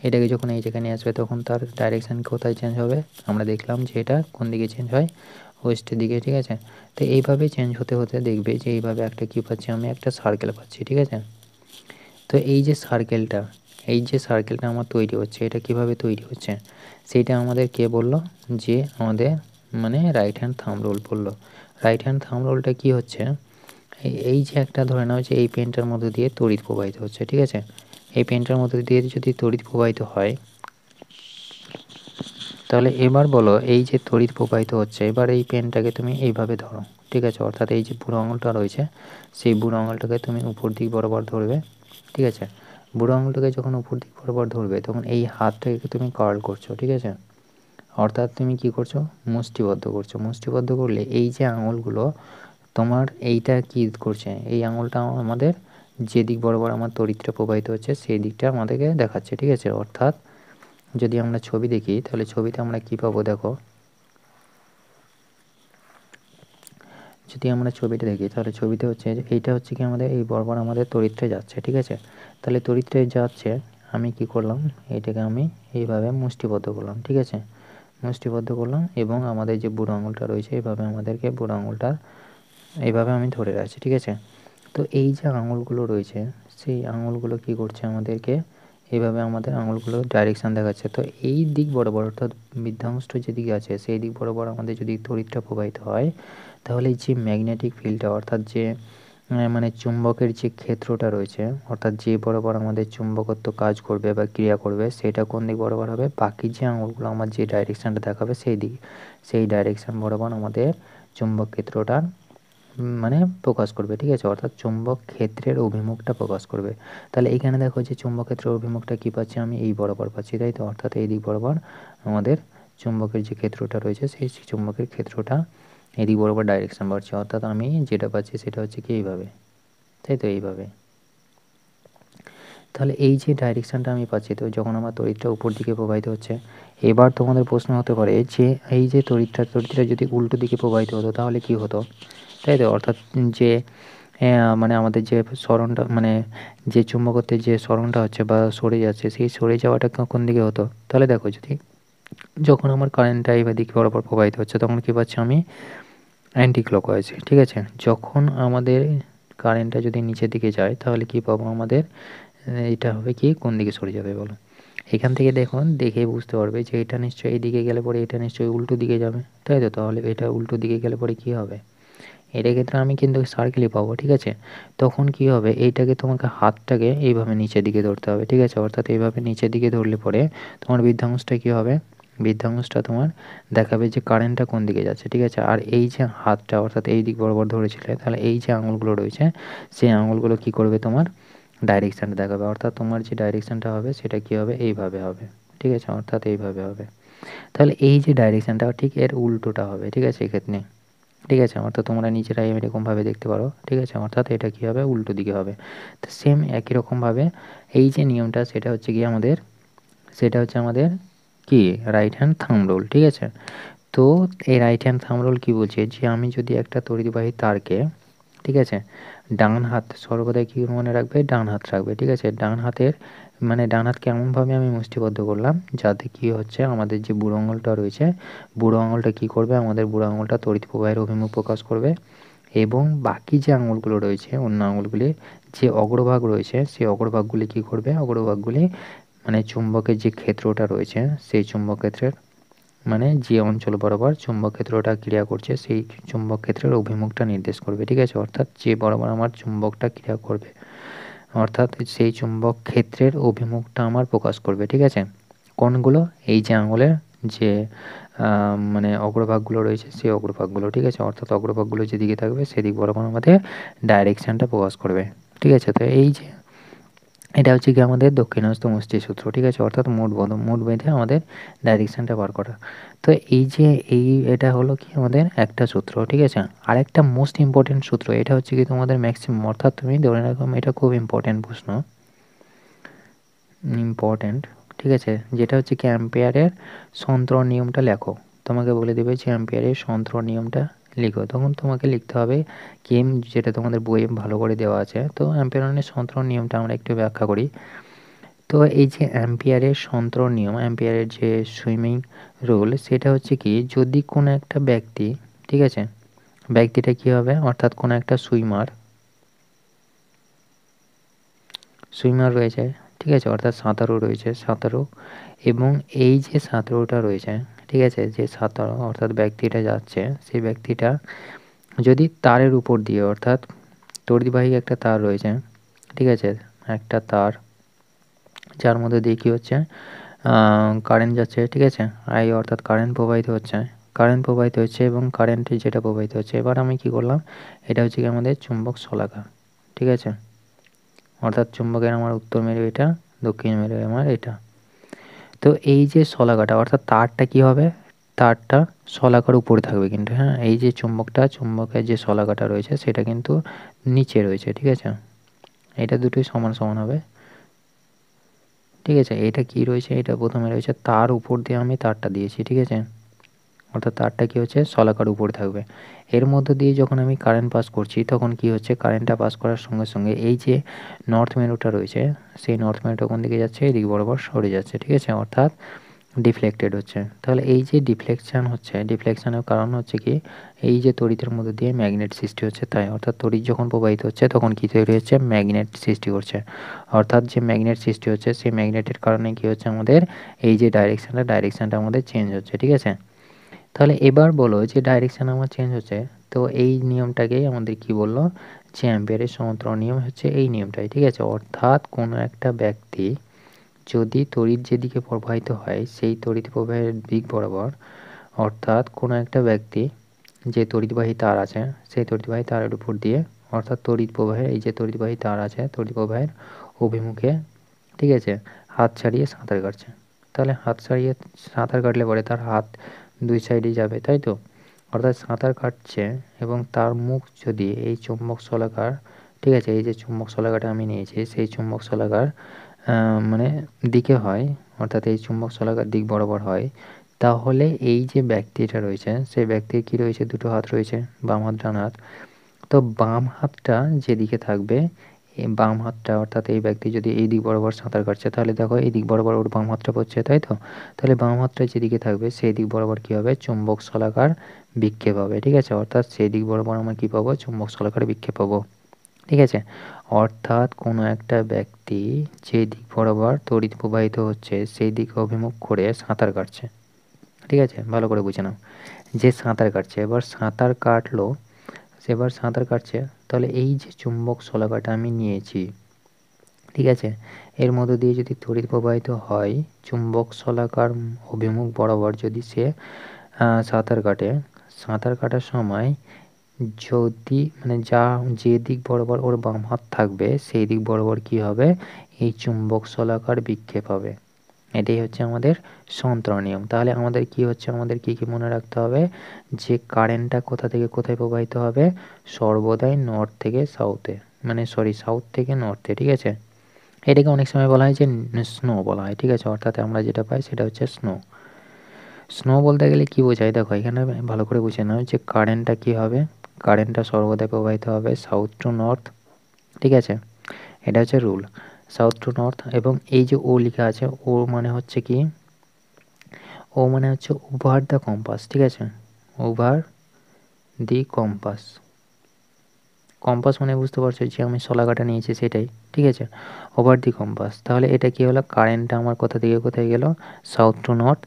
এটাকে যখন এই জায়গায় নিয়ে আসবে তখন তার ডাইরেকশান কোথায় চেঞ্জ হবে, আমরা দেখলাম যে এটা কোন দিকে চেঞ্জ হয়, ওয়েস্টের দিকে, ঠিক আছে। তো এইভাবে চেঞ্জ হতে হতে দেখবে যে এইভাবে একটা কী পাচ্ছি, আমি একটা সার্কেল পাচ্ছি, ঠিক আছে। তো এই যে সার্কেলটা আমার তৈরি হচ্ছে, এটা কিভাবে তৈরি হচ্ছে সেইটা আমাদের কে বলল, যে আমাদের মানে রাইট হ্যান্ড থাম্ব রুল বললো। রাইট হ্যান্ড থাম্ব রুলটা কী হচ্ছে, এই যে একটা ধরে নাও যে এই পেনটার মধ্যে দিয়ে তড়িৎ প্রবাহিত হচ্ছে, ঠিক আছে, এই পেনটার মধ্যে দিয়ে যদি তড়িৎ প্রবাহিত হয়, তাহলে এবার বলো এই যে তড়িৎ প্রবাহিত হচ্ছে, এবার এই পেনটাকে তুমি এইভাবে ধরো, ঠিক আছে, অর্থাৎ এই যে বুড়ো আঙুলটা রয়েছে সেই বুড়ো আঙুলটাকে তুমি উপর দিক বরাবর ধরবে, ঠিক আছে, বুড়ো আঙুলটাকে যখন উপর দিক বরাবর ধরবে তখন এই হাতটাকে তুমি কার্ল করছো, ঠিক আছে, অর্থাৎ তুমি কি করছো, মুষ্টিবদ্ধ করছো, মুষ্টিবদ্ধ করলে এই যে আঙুলগুলো তোমার এইটা কি করছে, এই আঙুলটা আমাদের যে দিক বরাবর আমার তড়িৎটা প্রবাহিত হচ্ছে সেই দিকটা আমাদেরকে দেখাচ্ছে, ঠিক আছে, অর্থাৎ যদি আমরা ছবি দেখি তাহলে ছবিতে আমরা কি পাবো, দেখো যদি আমরা ছবিটা দেখি তাহলে ছবিতে হচ্ছে যে এইটা হচ্ছে কি আমাদের এই বরাবর আমাদের তড়িৎটা যাচ্ছে, ঠিক আছে, তাহলে তড়িৎটা যাচ্ছে, আমি কি করলাম, এইটাকে আমি এইভাবে মুষ্টিবদ্ধ করলাম, ঠিক আছে, মুষ্টিবদ্ধ করলাম এবং আমাদের যে বুড়ো আঙুলটা রয়েছে এইভাবে আমাদেরকে বুড়ো আঙুলটা এইভাবে আমি ধরে রাখছি, ঠিক আছে। তো এই যে আঙুলগুলো রয়েছে সেই আঙুলগুলো কি করছে আমাদেরকে এইভাবে আমাদের আঙুলগুলো ডাইরেকশান দেখাচ্ছে, তো এই দিক বরাবর অর্থাৎ বৃদ্ধাংশটা যেদিকে আছে সেই দিক বরাবর আমাদের যদি তড়িৎটা প্রবাহিত হয় তাহলে যে ম্যাগনেটিক ফিল্ডটা অর্থাৎ যে মানে চুম্বকের যে ক্ষেত্রটা রয়েছে অর্থাৎ যে বরাবর আমাদের চুম্বকত্ব কাজ করবে বা ক্রিয়া করবে সেটা কোন দিক বরাবর হবে, বাকি যে আঙুলগুলো আমার যে ডাইরেকশানটা দেখাবে সেই দিক, সেই ডাইরেকশান বরাবর আমাদের চুম্বক ক্ষেত্রটা মানে প্রকাশ করবে, ঠিক আছে, অর্থাৎ চুম্বক ক্ষেত্রের অভিমুখটা প্রকাশ করবে। তাহলে এইখানে দেখো যে চুম্বক ক্ষেত্রের অভিমুখটা কী পাচ্ছি, আমি এই বরাবর পাচ্ছি, তাই তো, অর্থাৎ এই দিক বরাবর আমাদের চুম্বকের যে ক্ষেত্রটা রয়েছে সেই চুম্বকের ক্ষেত্রটা এদিক বরাবর ডাইরেকশান বাড়ছে, অর্থাৎ আমি যেটা পাচ্ছি সেটা হচ্ছে কি এইভাবে, তাই তো, এইভাবে। তাহলে এই যে ডাইরেকশানটা আমি পাচ্ছি, তো যখন আমার তড়িৎটা উপর দিকে প্রবাহিত হচ্ছে, এবার তোমাদের প্রশ্ন হতে পারে যে এই যে তড়িৎটা যদি উল্টো দিকে প্রবাহিত হতো তাহলে কি হতো, তাই তো, অর্থাৎ যে মানে আমাদের যে সরণটা মানে যে চুম্বকত্বের যে সরণটা হচ্ছে বা সরে যাচ্ছে সেই সরে যাওয়াটা কোন দিকে হতো, তাহলে দেখো যদি যখন আমার কারেন্টটা এবার দিকে বরাবর প্রবাহিত হচ্ছে তখন কী পাচ্ছি আমি অ্যান্টি ক্লকওয়াইজ, ঠিক আছে, যখন আমাদের কারেন্টটা যদি নিচের দিকে যায় তাহলে কি পাবো আমাদের এটা হবে কি কোন দিকে সরে যাবে বলো, এখান থেকে দেখুন দেখে বুঝতে পারবে যে এটা নিশ্চয়ই এইদিকে গেলে পরে এটা নিশ্চয়ই উল্টো দিকে যাবে, তাই তো, তাহলে এটা উল্টো দিকে গেলে পরে কী হবে, এটার ক্ষেত্রে আমি কিন্তু সার্কেলই পাবো, ঠিক আছে, তখন কি হবে এইটাকে তোমাকে হাতটাকে এইভাবে নিচের দিকে ধরতে হবে, ঠিক আছে, অর্থাৎ এইভাবে নিচের দিকে ধরলে পরে তোমার বৃদ্ধাংশটা কী হবে, বৃদ্ধাংশটা তোমার দেখাবে যে কারেন্টটা কোন দিকে যাচ্ছে, ঠিক আছে, আর এই যে হাতটা অর্থাৎ এই দিক বরাবর ধরেছিলে তাহলে এই যে আঙুলগুলো রয়েছে সেই আঙুলগুলো কী করবে তোমার ডাইরেকশানটা দেখাবে, অর্থাৎ তোমার যে ডাইরেকশানটা হবে সেটা কী হবে এইভাবে হবে, ঠিক আছে, অর্থাৎ এইভাবে হবে। তাহলে এই যে ডাইরেকশানটা ঠিক এর উল্টোটা হবে, ঠিক আছে, এক্ষেত্রে ঠিক আছে, অর্থাৎ তোমরা নিজেরাই এরকমভাবে দেখতে পারো। ঠিক আছে, অর্থাৎ এটা কী হবে, উল্টো দিকে হবে। তো সেম একই রকমভাবে এই যে নিয়মটা সেটা হচ্ছে আমাদের কি রাইট হ্যান্ড থাম্ব রুল। ঠিক আছে, তো এই রাইট হ্যান্ড থাম্ব রুল কী বলছে, যে আমি যদি একটা তড়িৎবাহী তারকে, ঠিক আছে, ডান হাত সর্বদাই কী মনে রাখবে, ডান হাত রাখবে। ঠিক আছে, ডান হাতকে এমনভাবে আমি মুষ্টিবদ্ধ করলাম যাতে কি হচ্ছে, আমাদের যে বুড়ো আঙুলটা রয়েছে, বুড়ো আঙুলটা কী করবে, আমাদের বুড়ো আঙুলটা তড়িৎ প্রবাহের অভিমুখ প্রকাশ করবে, এবং বাকি যে আঙুলগুলো রয়েছে, অন্য আঙুলগুলি যে অগ্রভাগ রয়েছে, সেই অগ্রভাগগুলি কী করবে, অগ্রভাগগুলি চুম্বকের যে ক্ষেত্রটা রয়েছে, সেই চুম্বক ক্ষেত্রের যে অঞ্চল বরাবর চুম্বক ক্ষেত্রটা ক্রিয়া করছে, সেই চুম্বক ক্ষেত্রের অভিমুখটা নির্দেশ করবে। ঠিক আছে, অর্থাৎ যে বরাবর আমার চুম্বকটা ক্রিয়া করবে, অর্থাৎ সেই চুম্বক ক্ষেত্রের অভিমুখটা আমার প্রকাশ করবে। ঠিক আছে, কোনগুলো, এই যে আঙুলের যে অগ্রভাগগুলো রয়েছে, সেই অগ্রভাগগুলো। ঠিক আছে, অর্থাৎ অগ্রভাগগুলো যেদিকে থাকবে সেদিক বরাবর আমাদের ডাইরেকশানটা প্রকাশ করবে। ঠিক আছে, তো এই যে এটা হচ্ছে কি আমাদের দক্ষিণহস্ত মুষ্টি সূত্র। ঠিক আছে, অর্থাৎ মুঠ বেঁধে আমাদের ডাইরেকশানটা বার করা। তো এটা হলো কি আমাদের একটা সূত্র। ঠিক আছে, আরেকটা মোস্ট ইম্পর্টেন্ট সূত্র, এটা হচ্ছে কি তোমাদের ম্যাক্সিমাম, অর্থাৎ তুমি ধরে রাখো এটা খুব ইম্পর্টেন্ট প্রশ্ন, ঠিক আছে, যেটা হচ্ছে কি অ্যাম্পিয়ারের সন্তরণ নিয়মটা লেখো। তোমাকে বলে দেবে যে অ্যাম্পিয়ারের সন্তরণ নিয়মটা লিখো, তখন তোমাকে লিখতে হবে যেটা তোমাদের বইয়ে ভালো করে দেওয়া আছে। তো অ্যাম্পিয়ারের সন্তরণ নিয়মটা আমরা একটু ব্যাখ্যা করি। তো এই যে অ্যাম্পিয়ারের সন্তরণ নিয়ম, অ্যাম্পিয়ারের যে সুইমিং রুল, সেটা হচ্ছে কি, যদি কোনো একটা ব্যক্তি, ঠিক আছে, ব্যক্তিটা কী হবে, অর্থাৎ কোনো একটা সুইমার রয়েছে, ঠিক আছে, অর্থাৎ সাঁতারু রয়েছে, এবং এই যে সাঁতারুটা রয়েছে, ঠিক আছে, যে সাঁতারু অর্থাৎ ব্যক্তিটা যাচ্ছে, সেই ব্যক্তিটা যদি তারের উপর দিয়ে, অর্থাৎ তড়িৎবাহী একটা তার রয়েছে, ঠিক আছে, একটা তার যার মধ্যে দিয়ে কী হচ্ছে, কারেন্ট যাচ্ছে, ঠিক আছে, অর্থাৎ কারেন্ট প্রবাহিত হচ্ছে এবং কারেন্টে যেটা প্রবাহিত হচ্ছে, এবার আমি কি করলাম, এটা হচ্ছে কি আমাদের চুম্বক শলাকা। ঠিক আছে, অর্থাৎ চুম্বকের আমার উত্তর মেরু এটা, দক্ষিণ মেরু আমার এটা। তো এই যে শলাকাটা, অর্থাৎ তারটা কি হবে, তারটা শলাকার উপরে থাকবে কিন্তু, হ্যাঁ, এই যে চুম্বকের যে শলাকাটা রয়েছে সেটা কিন্তু নিচে রয়েছে। ঠিক আছে, এটা দুটোই সমান সমান হবে। ঠিক আছে, এটা কি রয়েছে, এটা প্রথমে রয়েছে তার উপর দিয়ে আমি তারটা দিয়েছি। ঠিক আছে, অর্থাৎ তারটা কি হচ্ছে, শলাকার উপরে থাকবে। এর মধ্য দিয়ে যখন আমি কারেন্ট পাস করছি, তখন কি হচ্ছে, কারেন্টটা পাস করার সঙ্গে সঙ্গে এই যে নর্থ মেরুটা রয়েছে, সেই নর্থ মেরুটা কোন দিকে যাচ্ছে, এদিক বরাবর সরে যাচ্ছে। ঠিক আছে, অর্থাৎ ডিফ্লেক্টেড হচ্ছে। তাহলে এই যে ডিফ্লেকশান হচ্ছে, ডিফ্লেকশানের কারণ হচ্ছে কি, এই যে তড়িতের মধ্যে দিয়ে ম্যাগনেট সৃষ্টি হচ্ছে, তাই অর্থাৎ তড়িৎ যখন প্রবাহিত হচ্ছে তখন কী তৈরি হচ্ছে, ম্যাগনেট সৃষ্টি করছে। অর্থাৎ যে ম্যাগনেট সৃষ্টি হচ্ছে, সেই ম্যাগনেটের কারণে কী হচ্ছে, আমাদের এই যে ডাইরেকশানটা আমাদের চেঞ্জ হচ্ছে। ঠিক আছে, তাহলে এবার বলো যে ডাইরেকশান আমার চেঞ্জ হচ্ছে, তো এই নিয়মটাকেই আমাদের কি বললো, যে অ্যাম্পিয়ারের সমান্তরাল নিয়ম হচ্ছে এই নিয়মটাই। ঠিক আছে, অর্থাৎ কোনো একটা ব্যক্তি যদি তড়িৎ যেদিকে প্রবাহিত হয় সেই তড়িৎ প্রবাহের দিক বরাবর, অর্থাৎ কোনো একটা ব্যক্তি যে তড়িৎবাহী তার আছে, সেই তড়িৎবাহী তারের উপর দিয়ে, অর্থাৎ তড়িৎ প্রবাহের এই যে তড়িৎবাহী তার আছে, তড়িৎ প্রবাহের অভিমুখে, ঠিক আছে, হাত ছাড়িয়ে সাঁতার কাটছে। তাহলে হাত ছাড়িয়ে সাঁতার কাটলে পরে তার হাত দুই সাইডেই যাবে, তাই তো, অর্থাৎ সাঁতার কাটছে এবং তার মুখ যদি এই চুম্বক শলাকার, ঠিক আছে, এই যে চুম্বক শলাকাটা আমি নিয়েছি, সেই চুম্বক শলাকার দিকে হয়, অর্থাৎ এই চুম্বক শলাকার দিক বরাবর হয়, তাহলে এই যে ব্যক্তিটা রয়েছে, সেই ব্যক্তির কি রয়েছে, দুটো হাত রয়েছে, বাম হাত ডান হাত। তো বাম হাতটা যেদিকে থাকবে, এই বাম হাতটা, অর্থাৎ এই ব্যক্তি যদি এই দিক বরাবর সাঁতার কাটছে, তাহলে দেখো এই দিক বরাবর ওর বাম হাতটা পড়ছে, তাই তো, তাহলে বাম হাতটা যেদিকে থাকবে সেই দিক বরাবর কী হবে, চুম্বক শলাকার বিক্ষেপ হবে। ঠিক আছে, অর্থাৎ সেই দিক বরাবর আমরা কী পাবো, চুম্বক শলাকার বিক্ষেপ পাবো। ঠিক আছে, অর্থাৎ কোনো একটা ব্যক্তি যে দিক বরাবর তড়িৎ প্রবাহিত হচ্ছে সেই দিকে অভিমুখ করে সাঁতার কাটছে। ঠিক আছে, ভালো করে বুঝে নাও, যে সাঁতার কাটছে, এবার সাঁতার কাটলো, সেবার সাঁতার কাটছে, তাহলে এই যে চুম্বক শলাকাটা আমি নিয়েছি, ঠিক আছে, এর মধ্য দিয়ে যদি তড়িৎ প্রবাহিত হয় চুম্বক শলাকার অভিমুখ বরাবর, যদি সে সাঁতার কাটে, সাঁতার কাটার সময় যদি যে দিক বরাবর ওর বাম হাত থাকবে সেই দিক বরাবর কি হবে, এই চুম্বক শলাকার বিক্ষেপ হবে। এটাই হচ্ছে আমাদের সন্তরণ নিয়ম। তাহলে আমাদের কি হচ্ছে, আমাদের কি কি মনে রাখতে হবে, যে কারেন্টটা কোথা থেকে কোথায় প্রবাহিত হবে, সর্বদাই নর্থ থেকে সাউথে, মানে সাউথ থেকে নর্থে, ঠিক আছে। এটাকে অনেক সময় বলা হয় যে স্নো বলা হয়, ঠিক আছে, অর্থাৎ আমরা যেটা পাই সেটা হচ্ছে স্নো। স্নো বলতে গেলে কি বোঝায়, দেখো এখানে ভালো করে বুঝে নাও যে কারেন্টটা কি হবে, কারেন্টটা সর্বদাই প্রবাহিত হবে সাউথ টু নর্থ, ঠিক আছে। এটা হচ্ছে রুল, সাউথ টু নর্থ। এবং এই যে ও লেখা আছে, ও মানে হচ্ছে কি, ও মানে হচ্ছে ওভার দ্য কম্পাস, ঠিক আছে, ওভার দি কম্পাস। কম্পাস মানে বুঝতে পারছো যে আমি শলাকাটা নিয়েছি সেটাই, ঠিক আছে, ওভার দি কম্পাস। তাহলে এটা কি হলো, কারেন্টটা আমার কোথা থেকে কোথায় গেল, সাউথ টু নর্থ।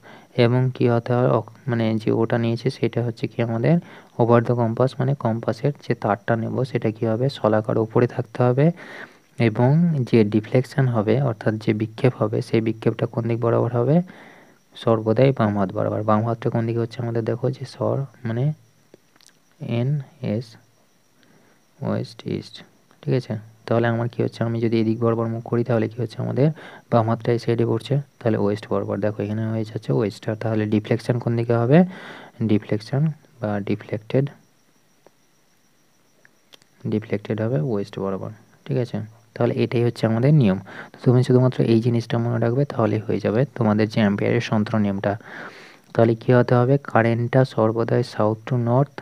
এবং কি হতে হয়, মানে যে ওটা নিয়েছে সেটা হচ্ছে কি আমাদের ওভার দ্য কম্পাস, মানে কম্পাসের যে তারটা নেব সেটা কি হবে, শলাকার উপরে থাকতে হবে। এবং যে ডিফ্লেকশন হবে, অর্থাৎ যে বিক্ষেপ হবে, সেই বিক্ষেপটা কোন দিক বরাবর হবে, সর্বদাই বাম হাত বরাবর। বাম হাতটা কোন দিকে হচ্ছে আমাদের, দেখো যে মানে এন এস, ওয়েস্ট ইস্ট, ঠিক আছে। তাহলে আমার কি হচ্ছে, আমি যদি এদিক বরাবর মুখ করি তাহলে কি হচ্ছে আমাদের বাম হাতটা এই সাইডে পড়ছে, তাহলে ওয়েস্ট বরাবর। দেখো এখানে হয়ে যাচ্ছে ওয়েস্ট। আর তাহলে ডিফ্লেকশন কোন দিকে হবে, ডিফ্লেকশন বা ডিফ্লেক্টেড হবে ওয়েস্ট বরাবর, ঠিক আছে। তাহলে এটাই হচ্ছে আমাদের নিয়ম। তো তুমি শুধুমাত্র এই জিনিসটা মনে রাখবে, তাহলেই হয়ে যাবে তোমাদের যে অ্যাম্পিয়ারের সন্তরণ নিয়মটা। তাহলে কী হতে হবে, কারেন্টটা সর্বদাই south two north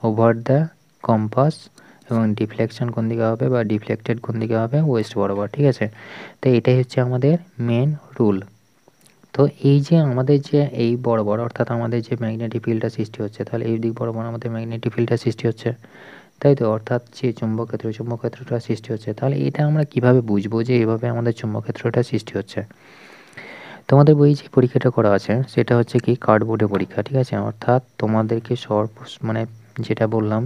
over the compass, এবং ডিফ্লেকশন কোন দিকে হবে বা ডিফ্লেক্টেড কোন দিকে হবে, ওয়েস্ট বরাবর, ঠিক আছে। তো এটাই হচ্ছে আমাদের মেন রুল। তো এই যে আমাদের যে এই বরাবর, অর্থাৎ আমাদের যে ম্যাগনেটিক ফিল্ডটা সৃষ্টি হচ্ছে, তাহলে এই দিক বরাবর আমাদের ম্যাগনেটিক ফিল্ডটা সৃষ্টি হচ্ছে, তাই তো, অর্থাৎ যে চুম্বকক্ষেত্রটা সৃষ্টি হচ্ছে। তাহলে এটা আমরা কিভাবে বুঝবো যে এভাবে আমাদের চুম্বকক্ষেত্রটা সৃষ্টি হচ্ছে। তোমাদের বই যে পরীক্ষাটা করা আছে সেটা হচ্ছে কি কার্ডবোর্ডে পরীক্ষা, ঠিক আছে। অর্থাৎ তোমাদেরকে মানে যেটা বললাম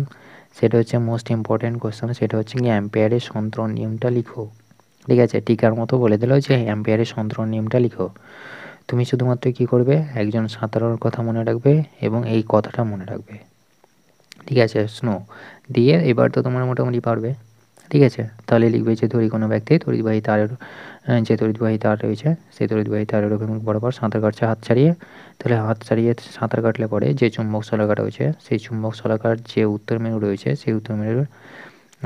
সেটা হচ্ছে মোস্ট ইম্পর্টেন্ট কোয়েশ্চেন, সেটা হচ্ছে কি অ্যাম্পিয়ারের সন্তরণ নিয়মটা লিখো, ঠিক আছে। টিকার মতো বলে দিল যে অ্যাম্পিয়ারের সন্তরণ নিয়মটা লিখো। তুমি শুধুমাত্র কি করবে, একজন সাঁতারুর কথা মনে রাখবে এবং এই কথাটা মনে রাখবে, ঠিক আছে, স্নো দিয়ে। এবার তো তোমরা মোটামুটি পারবে, ঠিক আছে। তাহলে লিখবে যে ধরি কোনো ব্যক্তি তড়িৎবাহী তারের, যে তড়িৎবাহী তার রয়েছে সেই তড়িৎবাহী তারের অভিমুখ বরাবর সাঁতার কাটছে হাত ছাড়িয়ে। তাহলে হাত ছাড়িয়ে সাঁতার কাটলে পরে যে চুম্বক শলাকা রয়েছে সেই চুম্বক শলাকার যে উত্তর মেরু রয়েছে সেই উত্তর মেরুর,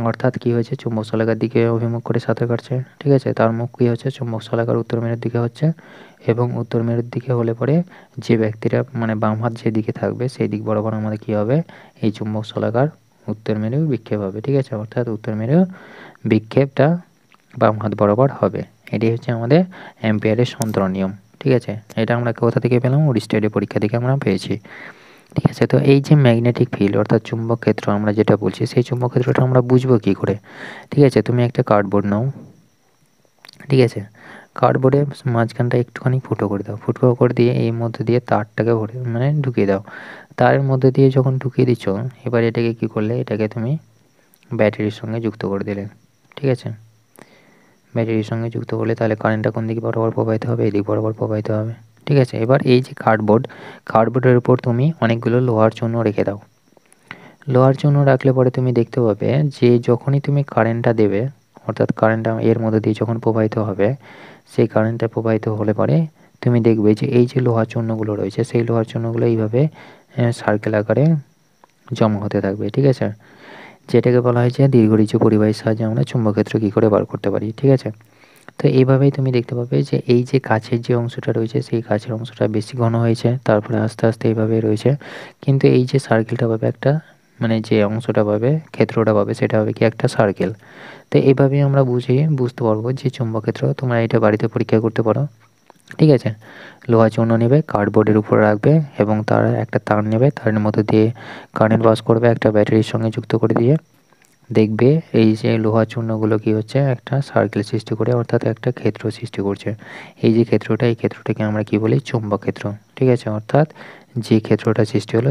অর্থাৎ কি হয়েছে, চুম্বক শলাকার দিকে অভিমুখ করে সাঁতার কাটছে, ঠিক আছে। তার মুখ কি হচ্ছে, চুম্বক শলাকার উত্তর মেরুর দিকে হচ্ছে। এবং উত্তর মেরুর দিকে হলে পরে যে ব্যক্তিরা মানে বাম হাত যেদিকে থাকবে সেই দিক বরাবর আমাদের কি হবে, এই চুম্বক শলাকার উত্তর মেরু বিক্ষেপ হবে, ঠিক আছে। অর্থাৎ উত্তর মেরু বিক্ষেপটা বাম হাত বরাবর হবে। এটাই হচ্ছে আমাদের অ্যাম্পিয়ারের সন্তরণ নিয়ম, ঠিক আছে। এটা আমরা কোথা থেকে পেলাম, ওরিস্টেডের পরীক্ষা থেকে আমরা পেয়েছি, ঠিক আছে। তো এই যে ম্যাগনেটিক ফিল্ড অর্থাৎ চুম্বক ক্ষেত্র আমরা যেটা বলছি, সেই চুম্বক ক্ষেত্রটা আমরা বুঝবো কী করে, ঠিক আছে। তুমি একটা কার্ডবোর্ড নাও, ঠিক আছে। কার্ডবোর্ডের মাঝখানটা একটুখানি ফুটো করে দাও, ফুটো করে দিয়ে এই মধ্যে দিয়ে তারটাকে ভরে মানে ঢুকিয়ে দাও। তারের মধ্যে দিয়ে যখন ঢুকিয়ে দিচ্ছ, এবার এটাকে কী করলে, এটাকে তুমি ব্যাটারির সঙ্গে যুক্ত করে দিলে, ঠিক আছে। ব্যাটারির সঙ্গে যুক্ত করলে তাহলে কারেন্টটা কোন দিকে বরাবর প্রবাহিত হবে, এদিক বরাবর প্রবাহিত হবে, ঠিক আছে। এবার এই যে কার্ডবোর্ডের উপর তুমি অনেকগুলো লোহার চূর্ণ রেখে দাও। লোহার চূর্ণ রাখলে পরে তুমি দেখতে পাবে যে যখনই তুমি কারেন্টটা দেবে, অর্থাৎ কারেন্টটা এর মধ্যে দিয়ে যখন প্রবাহিত হবে, সেই কারেন্টটা প্রবাহিত হলে পরে তুমি দেখবে যে এই যে লোহার চূর্ণগুলো রয়েছে সেই লোহার চূর্ণগুলো এইভাবে সার্কেল আকারে জমা হতে থাকবে, ঠিক আছে। যেটাকে বলা হয় যে দীর্ঘরিচ পরিবাহীর সাহায্যে আমরা চুম্বকক্ষেত্র কী করে বার করতে পারি, ঠিক আছে। তো এইভাবেই তুমি দেখতে পাবে যে এই যে কাছের যে অংশটা রয়েছে সেই কাছের অংশটা বেশি ঘন হয়েছে, তারপরে আস্তে আস্তে এইভাবে রয়েছে। কিন্তু এই যে সার্কেলটা পাবে একটা, মানে যে অংশটা পাবে ক্ষেত্রটা পাবে সেটা হবে কি একটা সার্কেল। তো এইভাবেই আমরা বুঝতে পারবো যে চুম্বকক্ষেত্র। তোমরা এটা বাড়িতে পরীক্ষা করতে পারো, ঠিক আছে। লোহা চূর্ণ নেবে, কার্ডবোর্ডের উপর রাখবে এবং তার একটা তার নেবে, তারের মধ্যে দিয়ে কারেন্ট পাস করবে একটা ব্যাটারির সঙ্গে যুক্ত করে দিয়ে। দেখবে এই যে লোহা চূর্ণগুলো কি হচ্ছে, একটা সার্কেল সৃষ্টি করে, অর্থাৎ একটা ক্ষেত্র সৃষ্টি করছে। এই যে ক্ষেত্রটা, এই ক্ষেত্রটাকে আমরা কি বলি, চুম্বক ক্ষেত্র, ঠিক আছে। অর্থাৎ যে ক্ষেত্রটা সৃষ্টি হলো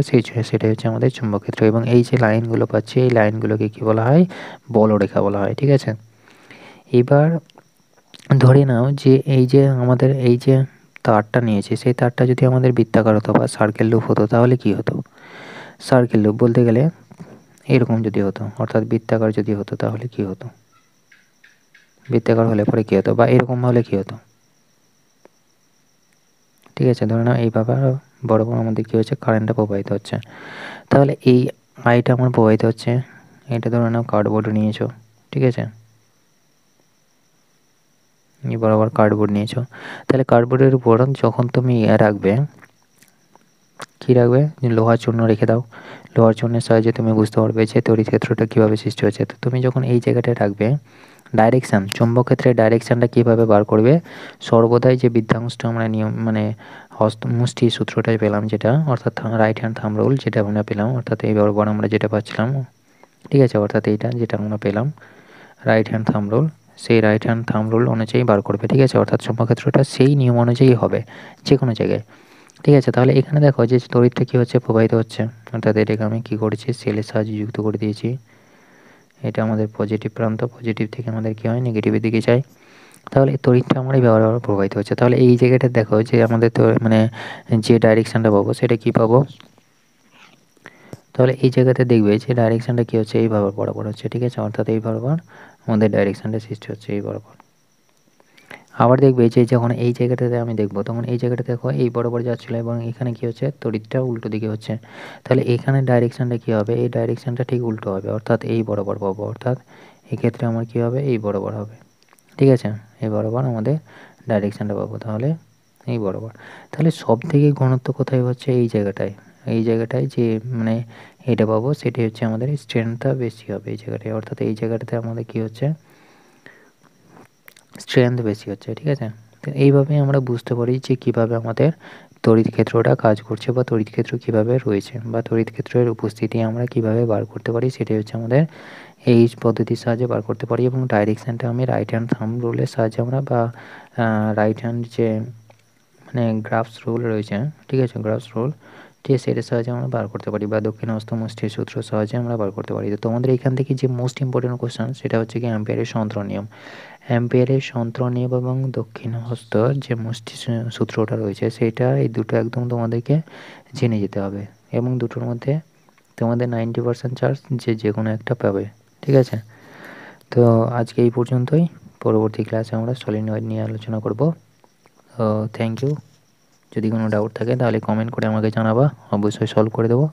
সেটাই হচ্ছে আমাদের চুম্বক ক্ষেত্র। এবং এই যে লাইনগুলো পাচ্ছি এই লাইনগুলোকে কি বলা হয়, বলরেখা বলা হয়, ঠিক আছে। এবার ধরে নাও যে এই যে আমাদের এই যে তারটা নিয়েছি সেই তারটা যদি আমাদের বৃত্তাকার হতো বা সার্কেল লুপ হতো তাহলে কি হতো, সার্কেল লুপ বলতে গেলে এরকম যদি হতো, অর্থাৎ বৃত্তাকার যদি হতো তাহলে কি হতো, বৃত্তাকার হলে পরে কি হতো বা এরকম হলে কি হতো, ঠিক আছে? ধরে নাও এইভাবে বরাবর আমাদের কী হচ্ছে, কারেন্টটা প্রবাহিত হচ্ছে। তাহলে এই আইটা আমার প্রবাহিত হচ্ছে, এটা ধরে নাও কার্ডবোর্ড নিয়েছো, ঠিক আছে? এই বরাবর কার্ডবোর্ড নিয়েছো, তাহলে কার্ডবোর্ডের উপর যখন তুমি রাখবে, কী রাখবে, লোহার চূর্ণ রেখে দাও। লোহার চূর্ণের সাহায্যে তুমি বুঝতে পারবে যে তড়িৎ ক্ষেত্রটা কীভাবে সৃষ্টি হচ্ছে। তো তুমি যখন এই জায়গাটায় রাখবে, ডাইরেকশান, চুম্বক ক্ষেত্রের ডাইরেকশানটা কীভাবে বার করবে, সর্বদাই যে বৃদ্ধাংশটা আমরা নিয়ম মানে মুষ্টি সূত্রটা পেলাম, যেটা অর্থাৎ রাইট হ্যান্ড থাম্ব রুল যেটা আমরা পেলাম, অর্থাৎ এই বরাবর আমরা যেটা পাচ্ছিলাম, ঠিক আছে? অর্থাৎ এইটা যেটা আমরা পেলাম রাইট হ্যান্ড থাম্ব রুল, সেই রাইট হ্যান্ড থাম্ব রুল অনুযায়ী বার করবে, ঠিক আছে? অর্থাৎ চুম্বক ক্ষেত্রটা সেই নিয়ম অনুযায়ী হবে যে কোনো জায়গায়, ঠিক আছে? তাহলে এখানে দেখো যে তড়িৎটা কী হচ্ছে, প্রবাহিত হচ্ছে, অর্থাৎ এটাকে আমি কী করেছি, সেলের সাহায্যে যুক্ত করে দিয়েছি। এটা আমাদের পজিটিভ প্রান্ত, পজিটিভ থেকে আমাদের কী হয়, নেগেটিভের দিকে যায়। তাহলে এই তড়িৎটা আমরা এইভাবে প্রবাহিত হচ্ছে। তাহলে এই জায়গাটা দেখো যে আমাদের তো মানে যে ডাইরেকশানটা পাবো সেটা কী পাবো, তাহলে এই জায়গাতে দেখবে যে ডাইরেকশানটা কী হচ্ছে, এই বরাবর বরাবর হচ্ছে, ঠিক আছে? অর্থাৎ এই বরাবর আমাদের ডাইরেকশানটা সৃষ্টি হচ্ছে, এই বরাবর। আবার দেখবে যে যখন এই জায়গাটাতে আমি দেখব, তখন এই জায়গাটা দেখো এই বরাবর যাচ্ছিলো এবং এখানে কী হচ্ছে, তড়িৎটা উল্টো দিকে হচ্ছে। তাহলে এখানে ডাইরেকশানটা কী হবে, এই ডাইরেকশানটা ঠিক উল্টো হবে, অর্থাৎ এই বরাবর পাবো, অর্থাৎ এক্ষেত্রে আমার কী হবে, এই বরাবর হবে, ঠিক আছে? এই বরাবর আমাদের ডাইরেকশানটা পাবো, তাহলে এই বরাবর। তাহলে সবথেকে ঘনত্ব কোথায় হচ্ছে, এই জায়গাটায়, এই জায়গাটায় যে মানে এটা পাবো সেটাই হচ্ছে আমাদের স্ট্রেংথটা বেশি হবে এই জায়গাটায়, অর্থাৎ এই জায়গাটাতে আমাদের কী হচ্ছে, স্ট্রেংথ বেশি হচ্ছে, ঠিক আছে? তো এইভাবেই আমরা বুঝতে পারি যে কীভাবে আমাদের তড়িৎ ক্ষেত্রটা কাজ করছে, বা তড়িৎ ক্ষেত্র কীভাবে রয়েছে, বা তড়িৎ ক্ষেত্রের উপস্থিতি আমরা কীভাবে বার করতে পারি, সেটাই হচ্ছে আমাদের এই পদ্ধতির সাহায্যে বার করতে পারি। এবং ডাইরেকশানটা আমি রাইট হ্যান্ড থাম্ব রুলের সাহায্যে আমরা, বা রাইট হ্যান্ড যে মানে গ্রাফস রুল রয়েছে, ঠিক আছে? গ্রাফস রুল, ঠিক আছে, সেটার সাহায্যে আমরা বার করতে পারি, বা দক্ষিণহস্ত মুষ্টির সূত্র সাহায্যে আমরা বার করতে পারি। তো তোমাদের এখান থেকে যে মোস্ট ইম্পর্টেন্ট কোশ্চেন সেটা হচ্ছে কি অ্যাম্পিয়ারের সন্তরণ নিয়ম। অ্যাম্পিয়ারের সন্তরণ নিয়ম এবং দক্ষিণহস্ত যে মুষ্টি সূত্রটা রয়েছে সেইটা, এই দুটো একদম তোমাদেরকে জেনে যেতে হবে, এবং দুটোর মধ্যে তোমাদের 90% চান্স যে কোনো একটা পাবে, ঠিক আছে? তো আজকে এই পর্যন্তই। পরবর্তী ক্লাসে আমরা সলিনয়েড নিয়ে আলোচনা করব। তো থ্যাংক ইউ। যদি কোনো ডাউট থাকে তাহলে কমেন্ট করে আমাকে জানাবা, অবশ্যই সলভ করে দেবো।